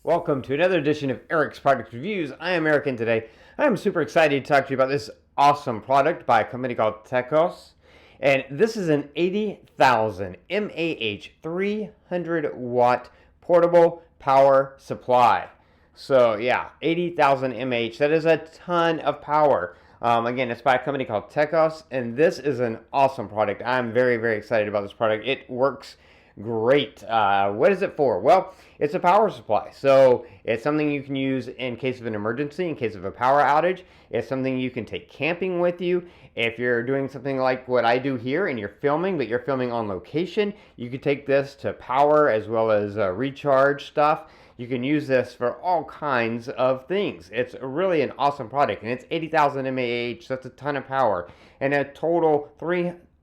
Welcome to another edition of Eric's Product Reviews. I am Eric, and today I am super excited to talk to you about this awesome product by a company called Techoss. And this is an 80,000 mAh 300 watt portable power supply. So yeah, 80,000 mAh, that is a ton of power. Again, it's by a company called Techoss, and this is an awesome product. I'm very excited about this product. It works great. What is it for? Well, it's a power supply. So it's something you can use in case of an emergency, in case of a power outage. It's something you can take camping with you. If you're doing something like what I do here and you're filming, but you're filming on location, you could take this to power as well as recharge stuff. You can use this for all kinds of things. It's really an awesome product, and it's 80,000 mAh. That's a ton of power, and a total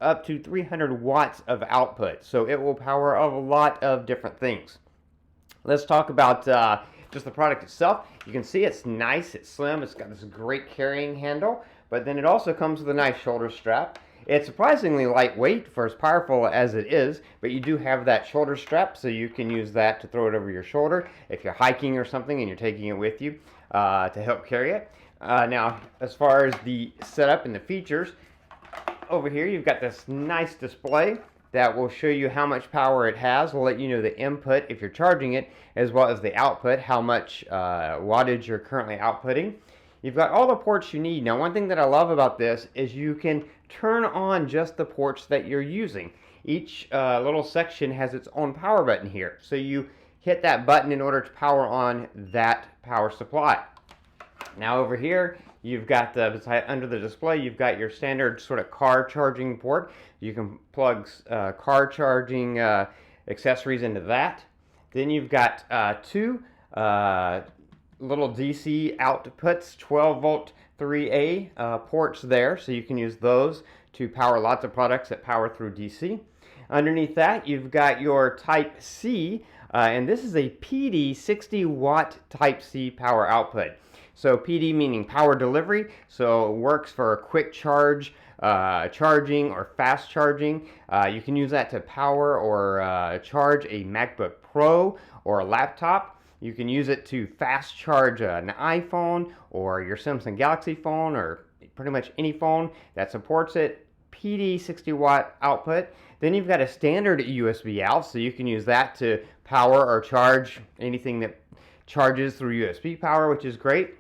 up to 300 watts of output. So it will power a lot of different things. Let's talk about just the product itself. You can see it's nice, it's slim, it's got this great carrying handle, but then it also comes with a nice shoulder strap. It's surprisingly lightweight for as powerful as it is, but you do have that shoulder strap, so you can use that to throw it over your shoulder if you're hiking or something and you're taking it with you to help carry it. Now, as far as the setup and the features, over here you've got this nice display that will show you how much power it has. Will let you know the input if you're charging it, as well as the output, how much wattage you're currently outputting. You've got all the ports you need. Now, one thing that I love about this is you can turn on just the ports that you're using. Each little section has its own power button here. So you hit that button in order to power on that power supply. Now over here, you've got under the display, you've got your standard sort of car charging port. You can plug car charging accessories into that. Then you've got two little DC outputs, 12 volt 3A ports there, so you can use those to power lots of products that power through DC. Underneath that, you've got your Type C, and this is a PD 60 watt Type C power output. So PD meaning power delivery, so it works for a quick charge, charging or fast charging. You can use that to power or charge a MacBook Pro or a laptop. You can use it to fast charge an iPhone or your Samsung Galaxy phone or pretty much any phone that supports it. PD 60 watt output. Then you've got a standard USB out, so you can use that to power or charge anything that charges through USB power, which is great.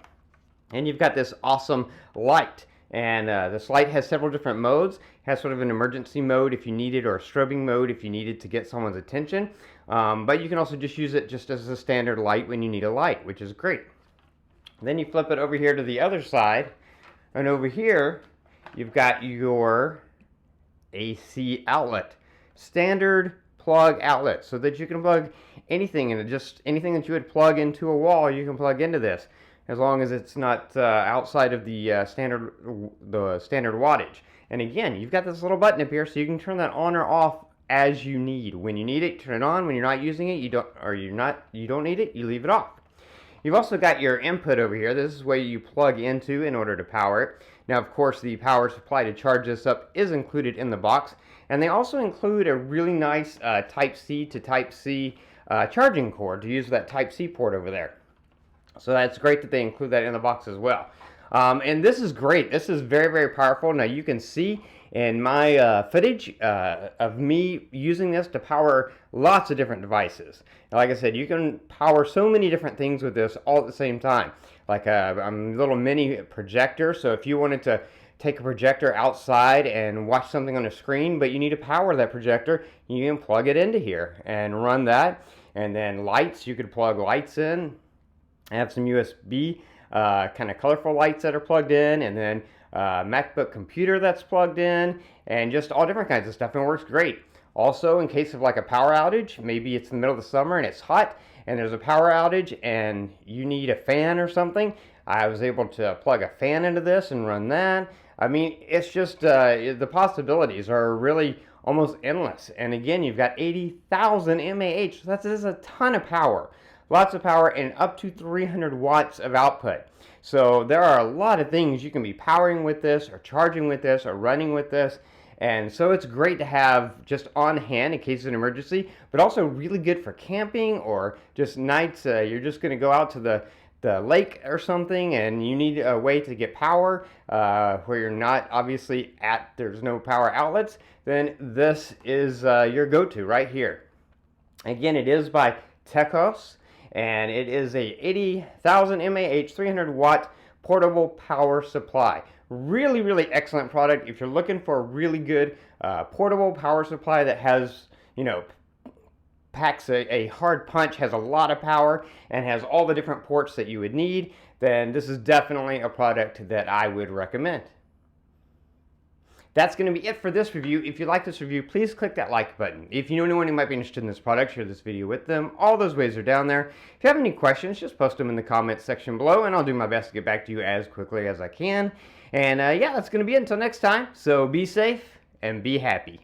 And you've got this awesome light, and this light has several different modes. It has sort of an emergency mode if you need it, or a strobing mode if you need it to get someone's attention. But you can also just use it just as a standard light when you need a light, which is great. Then you flip it over here to the other side, and over here you've got your AC outlet, standard plug outlet, so that you can plug anything in it. Just anything that you would plug into a wall, you can plug into this, as long as it's not outside of the standard wattage. And again, you've got this little button up here, so you can turn that on or off as you need. When you need it, turn it on. When you're not using it, you don't need it, you leave it off. You've also got your input over here. This is where you plug into in order to power it. Now, of course, the power supply to charge this up is included in the box, and they also include a really nice Type C to Type C charging cord to use that Type C port over there. So that's great that they include that in the box as well. And this is great. This is very powerful. Now you can see in my footage of me using this to power lots of different devices. And like I said, you can power so many different things with this all at the same time. Like a little mini projector. So if you wanted to take a projector outside and watch something on a screen, but you need to power that projector, you can plug it into here and run that. And then lights, you could plug lights in. I have some USB kind of colorful lights that are plugged in, and then MacBook computer that's plugged in, and just all different kinds of stuff, and it works great. Also, in case of like a power outage, maybe it's in the middle of the summer and it's hot and there's a power outage and you need a fan or something, I was able to plug a fan into this and run that. I mean, it's just the possibilities are really almost endless. And again, you've got 80,000 mAh, so that is a ton of power. Lots of power and up to 300 watts of output. So there are a lot of things you can be powering with this, or charging with this, or running with this. And so it's great to have just on hand in case of an emergency, but also really good for camping or just nights you're just going to go out to the lake or something and you need a way to get power where you're not obviously there's no power outlets, then this is your go-to right here. Again, it is by Techoss, and it is a 80,000 mAh 300 watt portable power supply. Really, really excellent product if you're looking for a really good portable power supply that has, packs a hard punch, has a lot of power, and has all the different ports that you would need. Then this is definitely a product that I would recommend. That's going to be it for this review. If you like this review, please click that like button. If you know anyone who might be interested in this product, share this video with them. All those ways are down there. If you have any questions, just post them in the comments section below, and I'll do my best to get back to you as quickly as I can. And yeah, that's going to be it until next time. So be safe and be happy.